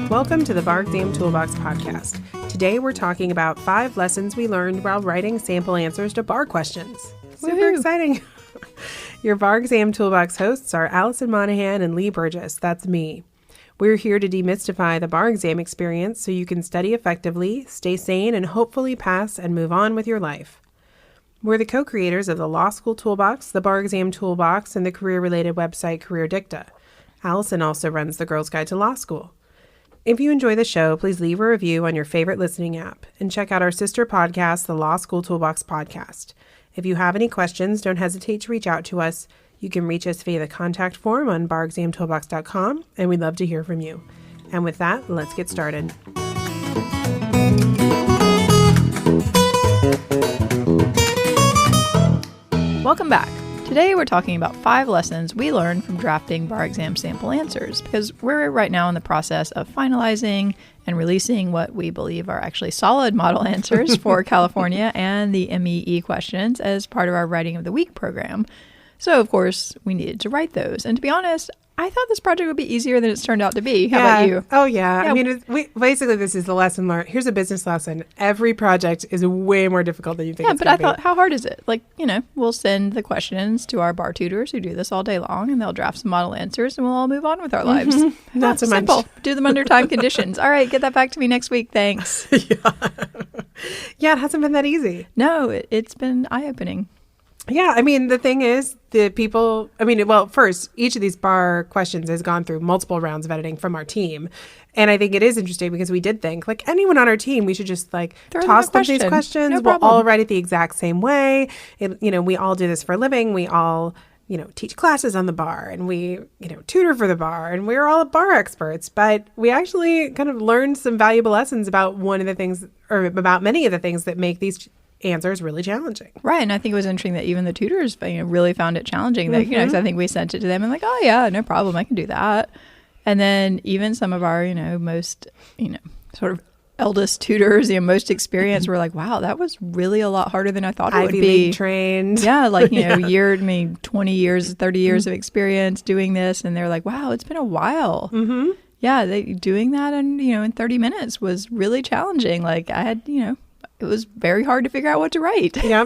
Welcome to the Bar Exam Toolbox podcast. Today we're talking about 5 lessons we learned while writing sample answers to bar questions. Super exciting. Your Bar Exam Toolbox hosts are Alison Monahan and Lee Burgess. That's me. We're here to demystify the bar exam experience so you can study effectively, stay sane, and hopefully pass and move on with your life. We're the co-creators of the Law School Toolbox, the Bar Exam Toolbox, and the career-related website Career Dicta. Alison also runs the Girls Guide to Law School. If you enjoy the show, please leave a review on your favorite listening app and check out our sister podcast, the Law School Toolbox podcast. If you have any questions, don't hesitate to reach out to us. You can reach us via the contact form on barexamtoolbox.com, and we'd love to hear from you. And with that, let's get started. Welcome back. Today we're talking about 5 lessons we learned from drafting bar exam sample answers, because we're right now in the process of finalizing and releasing what we believe are actually solid model answers for California and the MEE questions as part of our Writing of the Week program. So, of course, we needed to write those. And to be honest, I thought this project would be easier than it's turned out to be. How about you? Oh, yeah. I mean, basically, this is the lesson learned. Here's a business lesson. Every project is way more difficult than you think it's going to be. Yeah, but I thought, how hard is it? Like, we'll send the questions to our bar tutors who do this all day long, and they'll draft some model answers, and we'll all move on with our lives. Mm-hmm. Not so simple. much. Do them under time conditions. All right, get that back to me next week. Thanks. Yeah, it hasn't been that easy. No, it's been eye-opening. Yeah, I mean, the thing is, first, each of these bar questions has gone through multiple rounds of editing from our team. And I think it is interesting because we did think, like, anyone on our team, we should just, toss them these questions. No we'll all write it the exact same way. We all do this for a living. We all, teach classes on the bar, and we, tutor for the bar, and we're all bar experts. But we actually kind of learned some valuable lessons about many of the things that make these answers really challenging. Right. And I think it was interesting that even the tutors really found it challenging. That, because I think we sent it to them and like, oh yeah, no problem, I can do that. And then even some of our, most, sort of eldest tutors, most experienced were like, wow, that was really a lot harder than I thought it would be. Ivy League trained. Yeah. 20 years, 30 years of experience doing this. And they're like, wow, it's been a while. Mm-hmm. Yeah. Doing that in 30 minutes was really challenging. Like I had, it was very hard to figure out what to write. Yeah.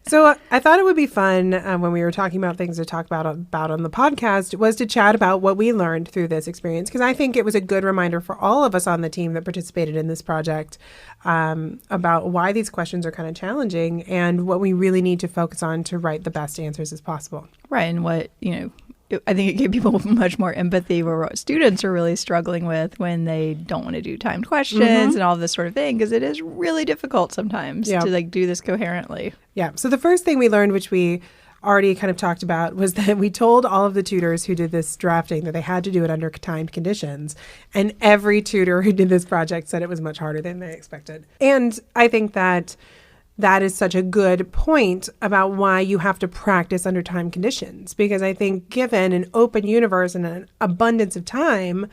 So I thought it would be fun when we were talking about things to talk about on the podcast was to chat about what we learned through this experience. Because I think it was a good reminder for all of us on the team that participated in this project about why these questions are kind of challenging and what we really need to focus on to write the best answers as possible. Right. And what, I think it gave people much more empathy for what students are really struggling with when they don't want to do timed questions and all this sort of thing, because it is really difficult sometimes to do this coherently. Yeah. So the first thing we learned, which we already kind of talked about, was that we told all of the tutors who did this drafting that they had to do it under timed conditions. And every tutor who did this project said it was much harder than they expected. And I think that is such a good point about why you have to practice under time conditions. Because I think given an open universe and an abundance of time,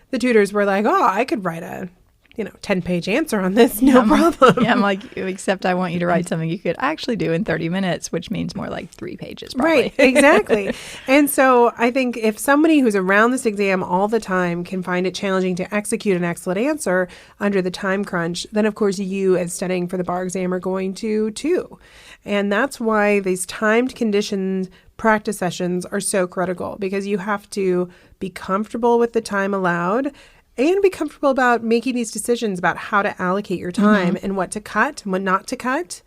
the tutors were like, oh, I could write a 10-page answer on this, no problem. I'm like, except I want you to write something you could actually do in 30 minutes, which means more like 3 pages probably. Right, exactly. And so I think if somebody who's around this exam all the time can find it challenging to execute an excellent answer under the time crunch, then of course you as studying for the bar exam are going to too. And that's why these timed conditions practice sessions are so critical, because you have to be comfortable with the time allowed and be comfortable about making these decisions about how to allocate your time and what to cut and what not to cut,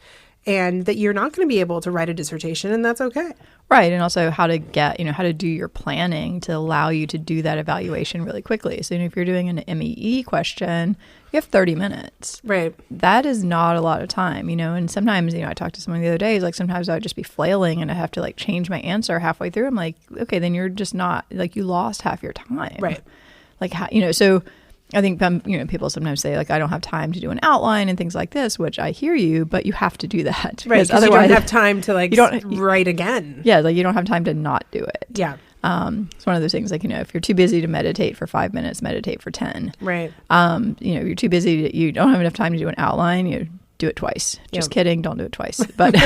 and that you're not going to be able to write a dissertation, and that's okay. Right. And also how to get, how to do your planning to allow you to do that evaluation really quickly. So if you're doing an MEE question, you have 30 minutes. Right. That is not a lot of time, and sometimes, I talked to someone the other day, like sometimes I would just be flailing and I have to change my answer halfway through. I'm like, okay, then you're just not, you lost half your time. Right. So I think, people sometimes say, I don't have time to do an outline and things like this, which I hear you, but you have to do that. Right, because otherwise you don't have time to, write again. Yeah, you don't have time to not do it. Yeah. It's one of those things, if you're too busy to meditate for 5 minutes, meditate for 10. Right. You're too busy, you don't have enough time to do an outline, you do it twice. Just kidding, don't do it twice. But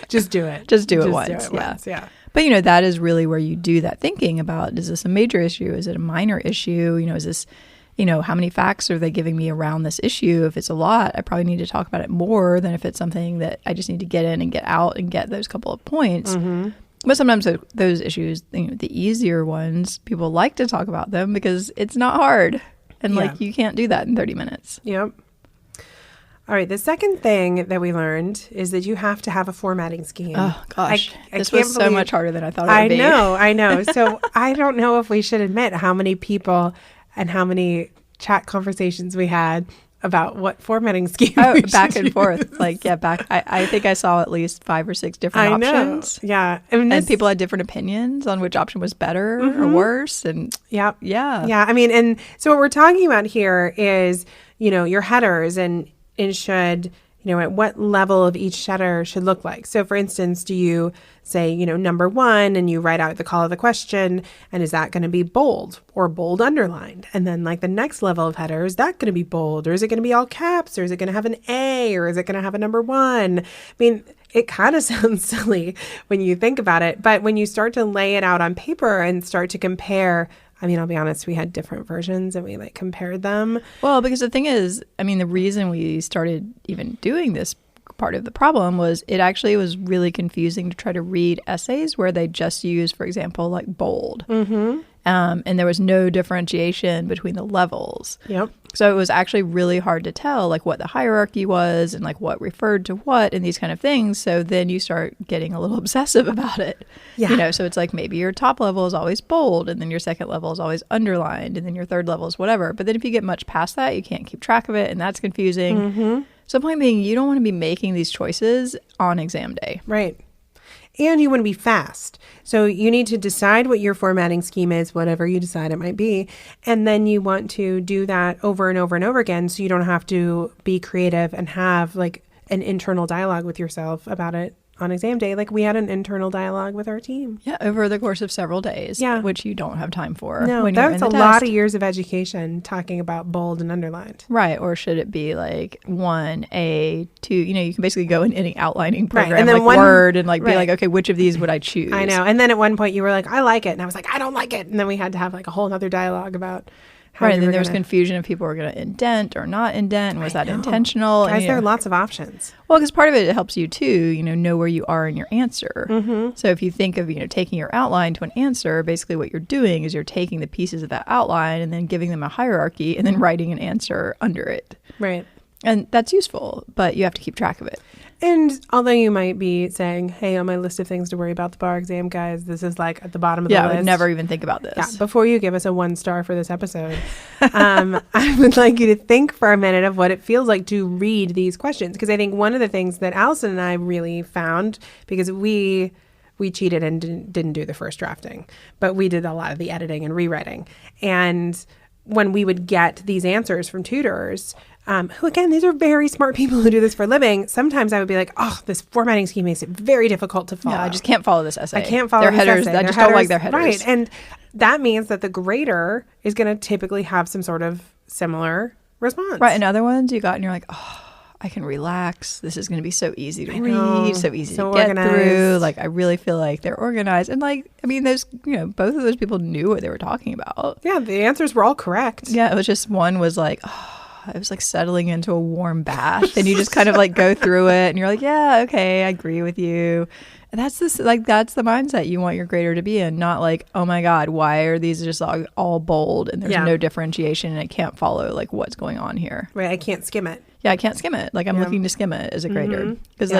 Just do it. Just do it once. Yeah. But, that is really where you do that thinking about, is this a major issue? Is it a minor issue? Is this, how many facts are they giving me around this issue? If it's a lot, I probably need to talk about it more than if it's something that I just need to get in and get out and get those couple of points. Mm-hmm. But sometimes those issues, the easier ones, people like to talk about them because it's not hard. And you can't do that in 30 minutes. Yep. All right. The second thing that we learned is that you have to have a formatting scheme. Oh, gosh. This was so much harder than I thought it would be. I know. So I don't know if we should admit how many people and how many chat conversations we had about what formatting scheme we back and use. forth. I think I saw at least 5 or 6 different options. Yeah. And people had different opinions on which option was better or worse. And yeah. Yeah. I mean, and so what we're talking about here is, your headers and should, at what level of each header should look like. So for instance, do you say, number 1 and you write out the call of the question, and is that going to be bold or bold underlined? And then the next level of header, is that going to be bold, or is it going to be all caps, or is it going to have an A, or is it going to have a number 1? I mean, it kind of sounds silly when you think about it, but when you start to lay it out on paper and start to compare, I'll be honest, we had different versions and we compared them. Well, because the thing is, the reason we started even doing this part of the problem was it actually was really confusing to try to read essays where they just use, for example, bold. Mm-hmm. And there was no differentiation between the levels. Yep. So it was actually really hard to tell what the hierarchy was and what referred to what and these kind of things. So then you start getting a little obsessive about it. Yeah. So it's maybe your top level is always bold, and then your second level is always underlined, and then your third level is whatever. But then if you get much past that, you can't keep track of it, and that's confusing. Mm-hmm. So the point being, you don't want to be making these choices on exam day. Right. And you want to be fast. So you need to decide what your formatting scheme is, whatever you decide it might be. And then you want to do that over and over and over again, so you don't have to be creative and have an internal dialogue with yourself about it on exam day. We had an internal dialogue with our team. Yeah, over the course of several days, which you don't have time for. No, when that's a lot of years of education talking about bold and underlined. Right, or should it be 1A, 2, you can basically go in any outlining program, right. And then Word, and be okay, which of these would I choose? I know. And then at one point you were I like it. And I was I don't like it. And then we had to have a whole other dialogue about how and then there was confusion if people were going to indent or not indent, and was that intentional? Guys, there are lots of options. Well, because part of it helps you too, know where you are in your answer. Mm-hmm. So if you think of, taking your outline to an answer, basically what you're doing is you're taking the pieces of that outline and then giving them a hierarchy and then writing an answer under it. Right. And that's useful, but you have to keep track of it. And although you might be saying, hey, on my list of things to worry about the bar exam, guys, this is at the bottom of the list. Yeah, I would never even think about this. Yeah, before you give us a 1 star for this episode, I would like you to think for a minute of what it feels like to read these questions. Because I think one of the things that Alison and I really found, because we cheated and didn't do the first drafting, but we did a lot of the editing and rewriting. And when we would get these answers from tutors, who, again, these are very smart people who do this for a living. Sometimes I would be this formatting scheme makes it very difficult to follow. Yeah, I just can't follow this essay. I can't follow their this headers. essay. I just don't like their headers. Right. And that means that the grader is going to typically have some sort of similar response. Right. And other ones you got and you're I can relax. This is going to be so easy to read, so easy to get through. I really feel like they're organized. And those, both of those people knew what they were talking about. Yeah, the answers were all correct. Yeah, it was just one was it was settling into a warm bath. And you just kind of go through it and you're yeah, okay, I agree with you. And that's that's the mindset you want your grader to be in, not oh my God, why are these just all bold and there's no differentiation and I can't follow what's going on here. Right, I can't skim it. Yeah, I can't skim it. I'm looking to skim it as a grader. Because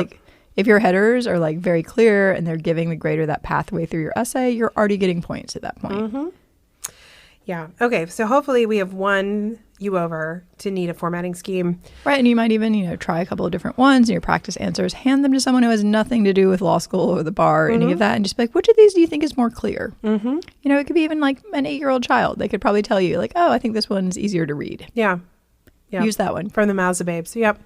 if your headers are very clear and they're giving the grader that pathway through your essay, you're already getting points at that point. Mm-hmm. Yeah. Okay. So hopefully we have won you over to need a formatting scheme. Right. And you might even, try a couple of different ones in your practice answers, hand them to someone who has nothing to do with law school or the bar, any of that, and just be which of these do you think is more clear? Mm-hmm. It could be even an 8-year-old child. They could probably tell you oh, I think this one's easier to read. Yeah. Use that one. From the mouths of babes. Yep.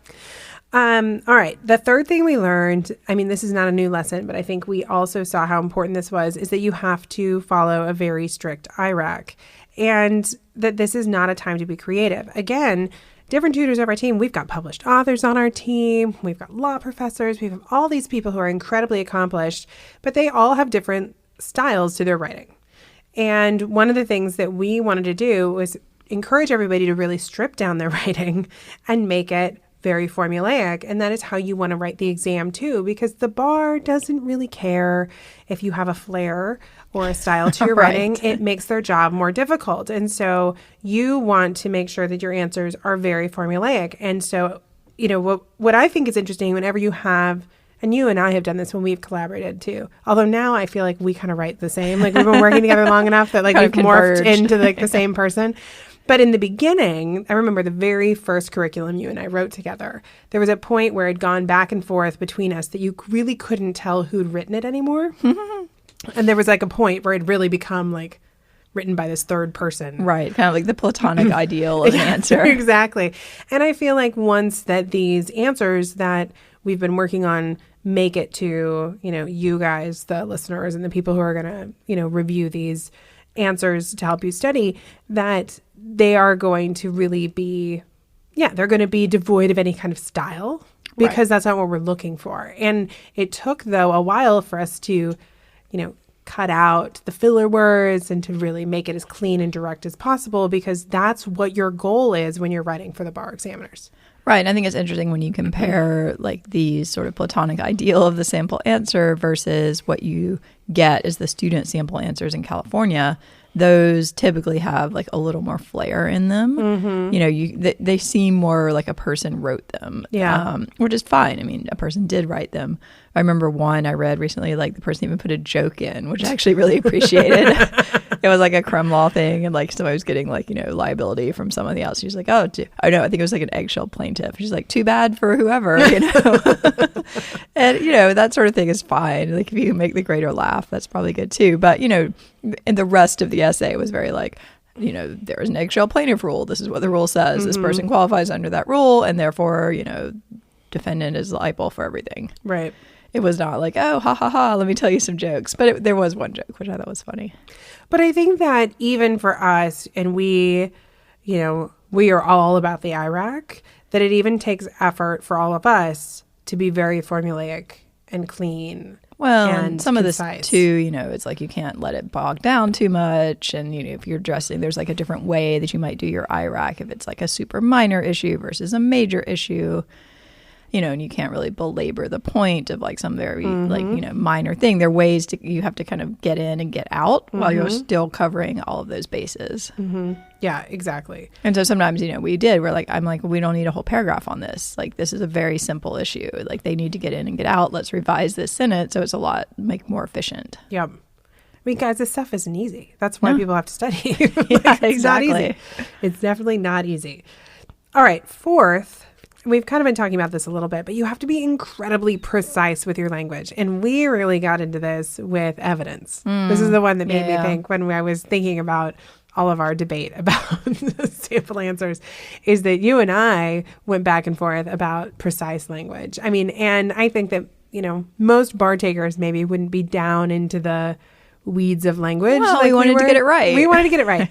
All right. The third thing we learned, this is not a new lesson, but I think we also saw how important this was, is that you have to follow a very strict IRAC, and that this is not a time to be creative. Again, different tutors of our team. We've got published authors on our team. We've got law professors. We have all these people who are incredibly accomplished, but they all have different styles to their writing. And one of the things that we wanted to do was encourage everybody to really strip down their writing and make it very formulaic. And that is how you want to write the exam too, because the bar doesn't really care if you have a flair or a style to your writing. It makes their job more difficult. And so you want to make sure that your answers are very formulaic. And so, what I think is interesting whenever you have, and you and I have done this when we've collaborated too. Although now I feel like we kind of write the same. Like we've been working together long enough that like we've morphed into like the same person. But in the beginning, I remember the very first curriculum you and I wrote together, there was a point where it had gone back and forth between us that you really couldn't tell who'd written it anymore. And there was like a point where it really become like written by this third person. Right. Kind of like the platonic ideal of an answer. Exactly. And I feel like once that these answers that we've been working on make it to, you guys, the listeners, and the people who are going to, review these answers to help you study, that they are going to really be, they're going to be devoid of any kind of style, because that's not what we're looking for. And it took, though, a while for us to, cut out the filler words and to really make it as clean and direct as possible, because that's what your goal is when you're writing for the bar examiners. Right. And I think it's interesting when you compare like the sort of platonic ideal of the sample answer versus what you get as the student sample answers in California. Those typically have like a little more flair in them. They seem more like a person wrote them, which is fine. I mean, a person did write them. I remember one I read recently, like the person even put a joke in, which I actually really appreciated. It was like a crime law thing, and like somebody was getting like, liability from somebody else. She's like, I think it was like an eggshell plaintiff. She's like, too bad for whoever, And, that sort of thing is fine. Like if you can make the grader laugh, that's probably good too. But, and the rest of the essay was very like, there is an eggshell plaintiff rule. This is what the rule says. This person qualifies under that rule, and therefore, defendant is liable for everything. Right. It was not like, oh, ha, ha, ha, let me tell you some jokes. But there was one joke, which I thought was funny. But I think that even for us, and we are all about the IRAC, that it even takes effort for all of us to be very formulaic and clean. Well, and some concise. Of this too, it's like you can't let it bog down too much. And, if you're dressing, there's like a different way that you might do your IRAC if it's like a super minor issue versus a major issue. And you can't really belabor the point of like some very minor thing. There are ways you have to kind of get in and get out while you're still covering all of those bases. Yeah, exactly. And so sometimes, I'm like, we don't need a whole paragraph on this. Like, this is a very simple issue. Like, they need to get in and get out. Let's revise this sentence so it's a lot more efficient. Yep. I mean, guys, this stuff isn't easy. That's why people have to study. Yeah, exactly. Not easy. It's definitely not easy. All right, fourth. We've kind of been talking about this a little bit, but you have to be incredibly precise with your language. And we really got into this with evidence. This is the one that made me think when I was thinking about all of our debate about sample answers, is that you and I went back and forth about precise language. I mean, and I think that, most bar takers maybe wouldn't be down into the weeds of language. Well, we wanted to get it right. We wanted to get it right.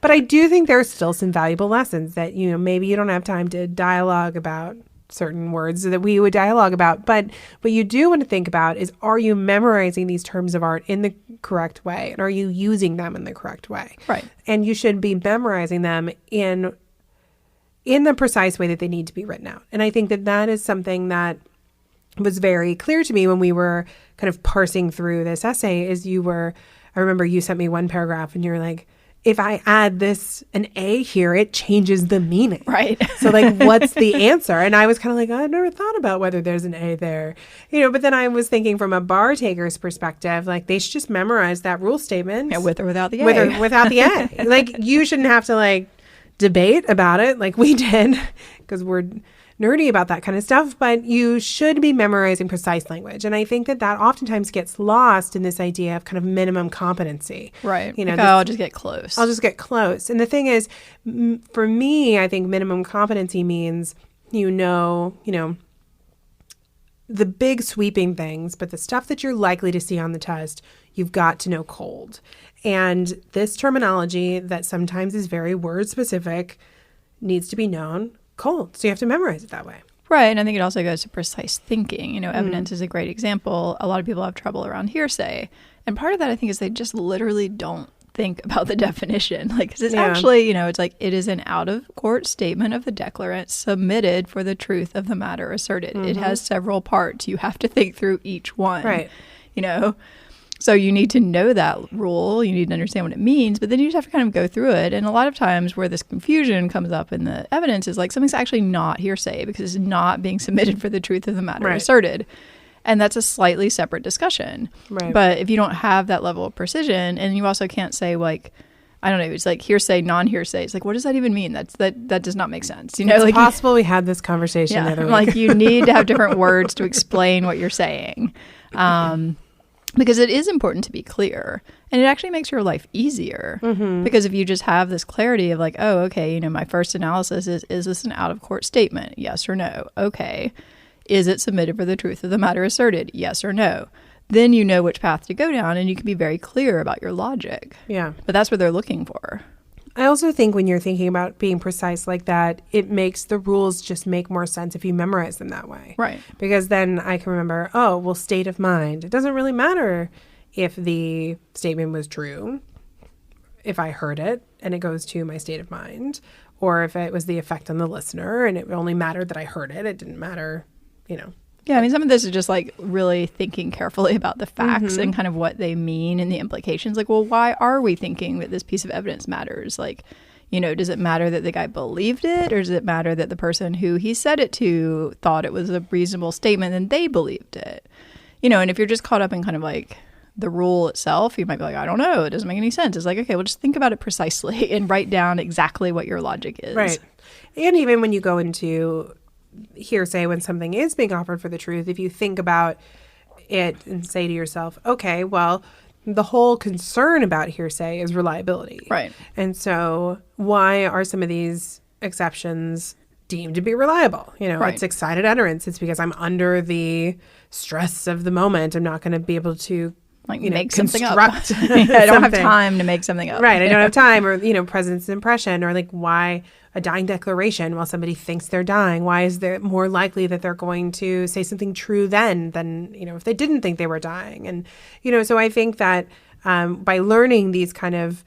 But I do think there's still some valuable lessons that, maybe you don't have time to dialogue about certain words that we would dialogue about. But what you do want to think about is, are you memorizing these terms of art in the correct way? And are you using them in the correct way? Right. And you should be memorizing them in the precise way that they need to be written out. And I think that is something that was very clear to me when we were kind of parsing through this essay. I remember you sent me one paragraph and you're like, if I add an A here, it changes the meaning. Right. So like, what's the answer? And I was kind of like, I've never thought about whether there's an A there, but then I was thinking from a bar taker's perspective, like they should just memorize that rule statement. Yeah, with or without the A. With or without the A. Like, you shouldn't have to like debate about it like we did, because we're nerdy about that kind of stuff, but you should be memorizing precise language. And I think that oftentimes gets lost in this idea of kind of minimum competency. Right. I'll just get close. I'll just get close. And the thing is, for me, I think minimum competency means, the big sweeping things, but the stuff that you're likely to see on the test, you've got to know cold. And this terminology that sometimes is very word specific, needs to be known cold. So you have to memorize it that way. Right. And I think it also goes to precise thinking. You know, evidence is a great example. A lot of people have trouble around hearsay. And part of that, I think, is they just literally don't think about the definition. Like, because it's actually, you know, it's like it is an out-of-court statement of the declarant submitted for the truth of the matter asserted. It has several parts. You have to think through each one. Right. You know? So you need to know that rule. You need to understand what it means, but then you just have to kind of go through it. And a lot of times where this confusion comes up in the evidence is like something's actually not hearsay because it's not being submitted for the truth of the matter asserted. And that's a slightly separate discussion. Right. But if you don't have that level of precision, and you also can't say like, I don't know, it's like hearsay, non-hearsay. It's like, what does that even mean? That does not make sense. You know, it's like possible we had this conversation the other week. Like you need to have different words to explain what you're saying. Because it is important to be clear, and it actually makes your life easier because if you just have this clarity of like, oh, okay, you know, my first analysis is this an out-of-court statement? Yes or no? Okay. Is it submitted for the truth of the matter asserted? Yes or no? Then you know which path to go down, and you can be very clear about your logic. Yeah. But that's what they're looking for. I also think when you're thinking about being precise like that, it makes the rules just make more sense if you memorize them that way. Right. Because then I can remember, oh, well, state of mind. It doesn't really matter if the statement was true, if I heard it and it goes to my state of mind, or if it was the effect on the listener and it only mattered that I heard it. It didn't matter, you know. Yeah, I mean, some of this is just like really thinking carefully about the facts and kind of what they mean and the implications. Like, well, why are we thinking that this piece of evidence matters? Like, you know, does it matter that the guy believed it, or does it matter that the person who he said it to thought it was a reasonable statement and they believed it? You know, and if you're just caught up in kind of like the rule itself, you might be like, I don't know, it doesn't make any sense. It's like, okay, well, just think about it precisely and write down exactly what your logic is. Right. And even when you go into hearsay, when something is being offered for the truth, if you think about it and say to yourself, okay, well, the whole concern about hearsay is reliability. Right. And so why are some of these exceptions deemed to be reliable? You know, it's excited utterance. It's because I'm under the stress of the moment. I'm not going to be able to make something up. I don't have time to make something up. Right. I don't have time. Or, you know, president's impression, or like why a dying declaration while somebody thinks they're dying. Why is it more likely that they're going to say something true then than, you know, if they didn't think they were dying? And, you know, so I think that by learning these kind of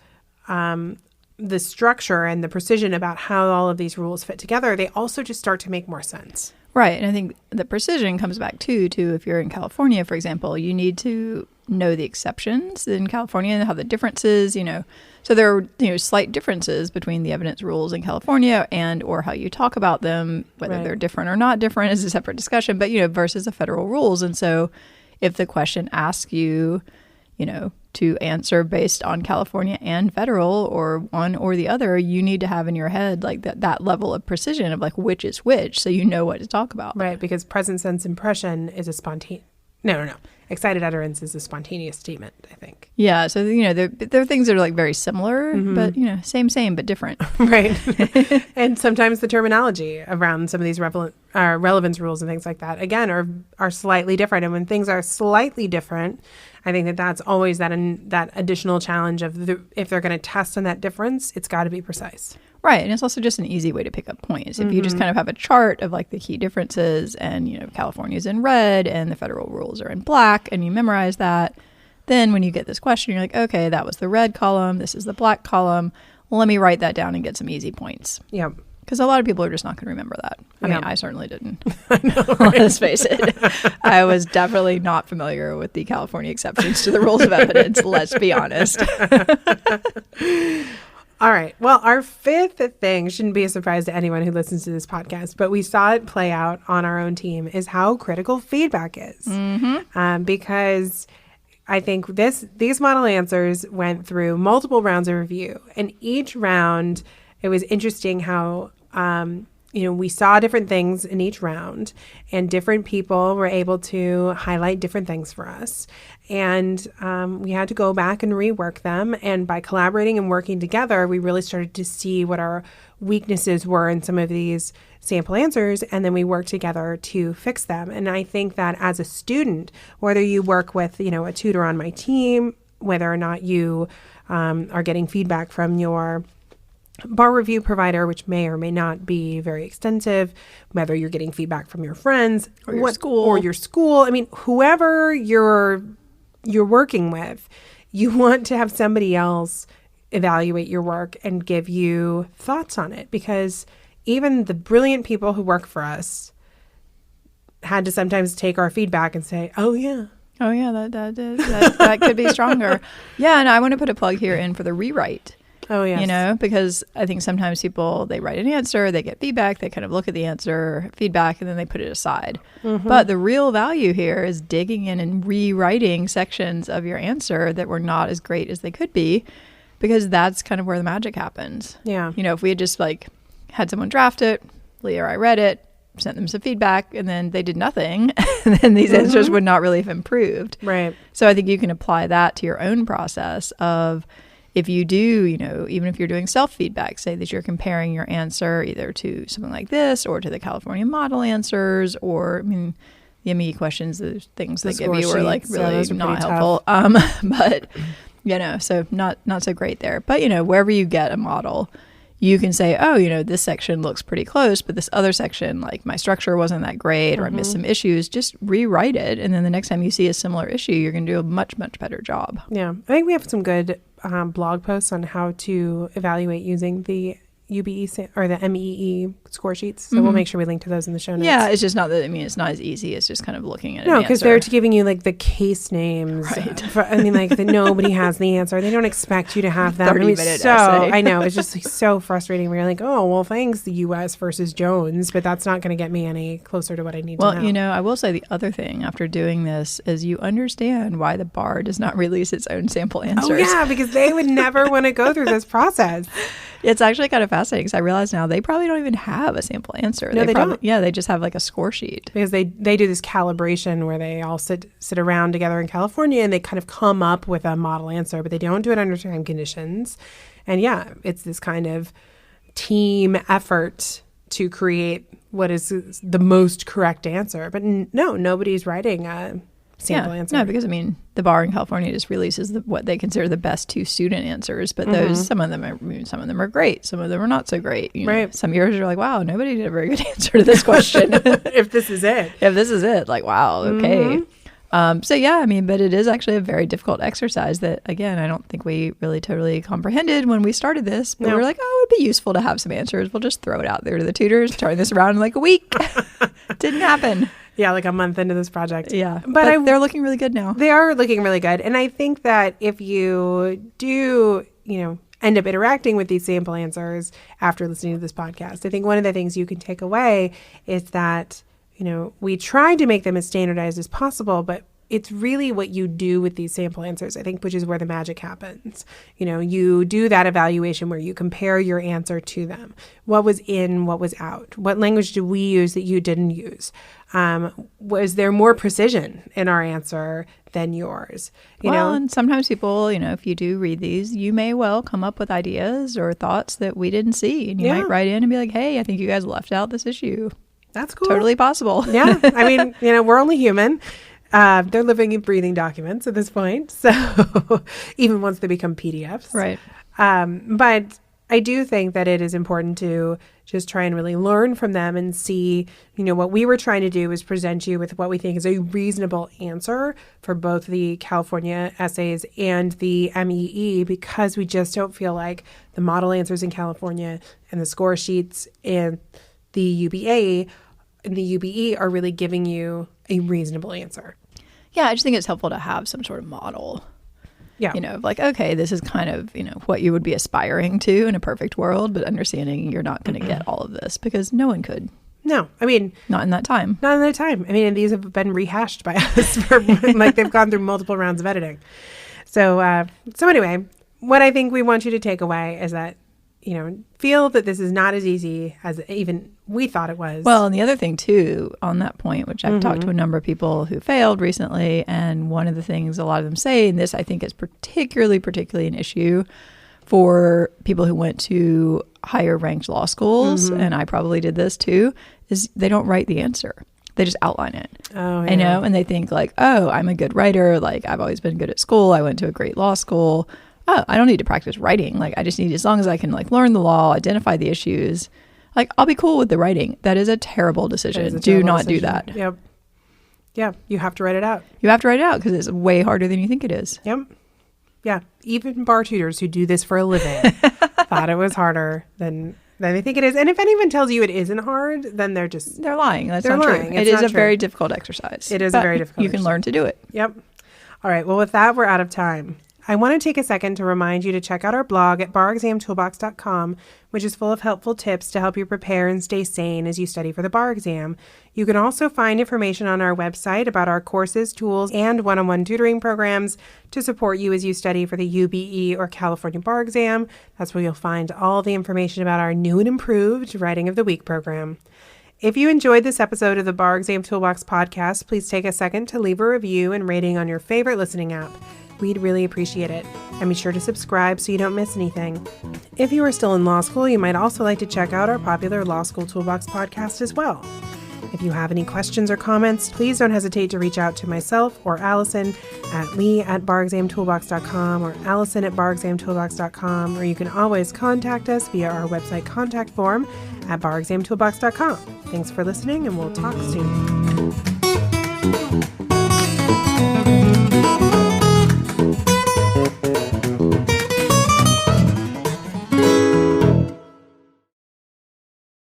the structure and the precision about how all of these rules fit together, they also just start to make more sense. Right. And I think the precision comes back to if you're in California, for example, you need to know the exceptions in California and how the differences, you know, so there are, you know, slight differences between the evidence rules in California and or how you talk about them, whether they're different or not different is a separate discussion, but, you know, versus the federal rules. And so if the question asks you, you know, to answer based on California and federal or one or the other, you need to have in your head like that level of precision of like which is which, so you know what to talk about. Right, because present sense impression is a spontaneous. No. Excited utterance is a spontaneous statement, I think. Yeah, so, you know, there are things that are like very similar, but, you know, same, but different. Right. And sometimes the terminology around some of these relevance rules and things like that, again, are slightly different. And when things are slightly different, I think that's always that additional challenge of if they're going to test on that difference, it's got to be precise. Right. And it's also just an easy way to pick up points. If you just kind of have a chart of like the key differences and, you know, California's in red and the federal rules are in black and you memorize that, then when you get this question, you're like, okay, that was the red column. This is the black column. Well, let me write that down and get some easy points. Yeah. Because a lot of people are just not going to remember that. I mean, I certainly didn't. I know, right? Let's face it. I was definitely not familiar with the California exceptions to the rules of evidence. Let's be honest. All right. Well, our fifth thing shouldn't be a surprise to anyone who listens to this podcast, but we saw it play out on our own team, is how critical feedback is. Because I think these model answers went through multiple rounds of review, and each round it was interesting how you know, we saw different things in each round, and different people were able to highlight different things for us. And we had to go back and rework them. And by collaborating and working together, we really started to see what our weaknesses were in some of these sample answers. And then we worked together to fix them. And I think that as a student, whether you work with, you know, a tutor on my team, whether or not you are getting feedback from your bar review provider, which may or may not be very extensive, whether you're getting feedback from your friends or your school. I mean, whoever you're working with, you want to have somebody else evaluate your work and give you thoughts on it, because even the brilliant people who work for us had to sometimes take our feedback and say, oh yeah, that could be stronger. Yeah, and I want to put a plug here in for the rewrite. Oh, yes. Because I think sometimes people, they write an answer, they get feedback, they kind of look at the answer, feedback, and then they put it aside. Mm-hmm. But the real value here is digging in and rewriting sections of your answer that were not as great as they could be, because that's kind of where the magic happens. Yeah. If we had just had someone draft it, Leah or I read it, sent them some feedback, and then they did nothing, and then these answers would not really have improved. Right. So I think you can apply that to your own process of, if you do, even if you're doing self-feedback, say that you're comparing your answer either to something like this or to the California model answers, or, the MEE questions, the things they give you are really not helpful. But, so not so great there. But, wherever you get a model, you can say, oh, this section looks pretty close, but this other section, my structure wasn't that great, or I missed some issues. Just rewrite it. And then the next time you see a similar issue, you're going to do a much, much better job. Yeah. I think we have some good blog posts on how to evaluate using the UBE or the MEE score sheets. So we'll make sure we link to those in the show notes. Yeah, it's just not that, it's not as easy as just kind of looking at it. No, because they're giving you the case names. Right. That nobody has the answer. They don't expect you to have that. 30-minute essay. I know. It's just so frustrating where you're like, oh, well, thanks, the U.S. versus Jones, but that's not going to get me any closer to what I need to know. Well, I will say the other thing after doing this is you understand why the bar does not release its own sample answers. Oh, yeah, because they would never want to go through this process. It's actually kind of fascinating, because I realize now they probably don't even have a sample answer. No, they don't. Yeah, they just have a score sheet. Because they do this calibration where they all sit around together in California and they kind of come up with a model answer, but they don't do it under time conditions. And yeah, it's this kind of team effort to create what is the most correct answer. But no, nobody's writing a sample answer. No, because the bar in California just releases what they consider the best 2 student answers, but those some of them are great, some of them are not so great. Right. Some years you're like, wow, nobody did a very good answer to this question. If this is it, wow, okay. But it is actually a very difficult exercise that, again, I don't think we really totally comprehended when we started this. But we were like, oh, it'd be useful to have some answers. We'll just throw it out there to the tutors, turn this around in a week. Didn't happen. Yeah, a month into this project. Yeah. But they're looking really good now. They are looking really good. And I think that if you do, end up interacting with these sample answers after listening to this podcast, I think one of the things you can take away is that, we try to make them as standardized as possible, but it's really what you do with these sample answers, I think, which is where the magic happens. You do that evaluation where you compare your answer to them. What was in, what was out? What language did we use that you didn't use? Was there more precision in our answer than yours? And sometimes people, if you do read these, you may well come up with ideas or thoughts that we didn't see. And you might write in and be like, hey, I think you guys left out this issue. That's cool. Totally possible. Yeah. We're only human. They're living and breathing documents at this point. So even once they become PDFs. Right. But I do think that it is important to just try and really learn from them and see, what we were trying to do is present you with what we think is a reasonable answer for both the California essays and the MEE, because we just don't feel like the model answers in California and the score sheets and the UBA and the UBE are really giving you a reasonable answer. Yeah, I just think it's helpful to have some sort of model. Yeah. Okay, this is kind of, what you would be aspiring to in a perfect world, but understanding you're not going to get all of this because no one could. No, not in that time. Not in that time. And these have been rehashed by us for they've gone through multiple rounds of editing. So anyway, what I think we want you to take away is that, feel that this is not as easy as even we thought it was. Well, and the other thing too, on that point, which I've talked to a number of people who failed recently, and one of the things a lot of them say, and this I think is particularly an issue for people who went to higher ranked law schools, and I probably did this too, is they don't write the answer. They just outline it. Oh, yeah. And they think I'm a good writer. I've always been good at school. I went to a great law school. oh, I don't need to practice writing. Like, I just need, as long as I can like learn the law, identify the issues, like I'll be cool with the writing. That is a terrible decision. Do not do that. Yep. Yeah. You have to write it out. You have to write it out because it's way harder than you think it is. Yep. Yeah. Even bar tutors who do this for a living thought it was harder than they think it is. And if anyone tells you it isn't hard, then they're lying. That's they're not lying. true. It is a very difficult exercise. It is a very difficult You can learn to do it. Yep. All right. Well, with that, we're out of time. I want to take a second to remind you to check out our blog at barexamtoolbox.com, which is full of helpful tips to help you prepare and stay sane as you study for the bar exam. You can also find information on our website about our courses, tools, and one-on-one tutoring programs to support you as you study for the UBE or California bar exam. That's where you'll find all the information about our new and improved Writing of the Week program. If you enjoyed this episode of the Bar Exam Toolbox podcast, please take a second to leave a review and rating on your favorite listening app. We'd really appreciate it. And be sure to subscribe so you don't miss anything. If you are still in law school, you might also like to check out our popular Law School Toolbox podcast as well. If you have any questions or comments, please don't hesitate to reach out to myself or Alison at lee@barexamtoolbox.com or allison@barexamtoolbox.com, or you can always contact us via our website contact form at barexamtoolbox.com. Thanks for listening, and we'll talk soon.